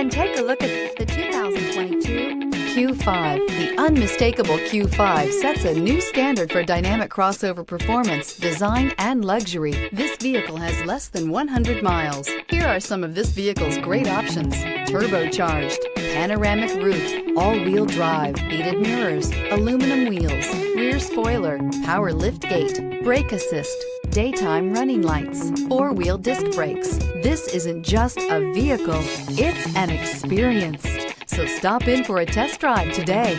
Then take a look at the 2022 Q5. The unmistakable Q5 sets a new standard for dynamic crossover performance, design, and luxury. This vehicle has less than 100 miles. Here are some of this vehicle's great options: turbocharged, panoramic roof, all-wheel drive, heated mirrors, aluminum wheels, rear spoiler, power liftgate, brake assist, daytime running lights, four-wheel disc brakes. This isn't just a vehicle, it's an experience. So stop in for a test drive today.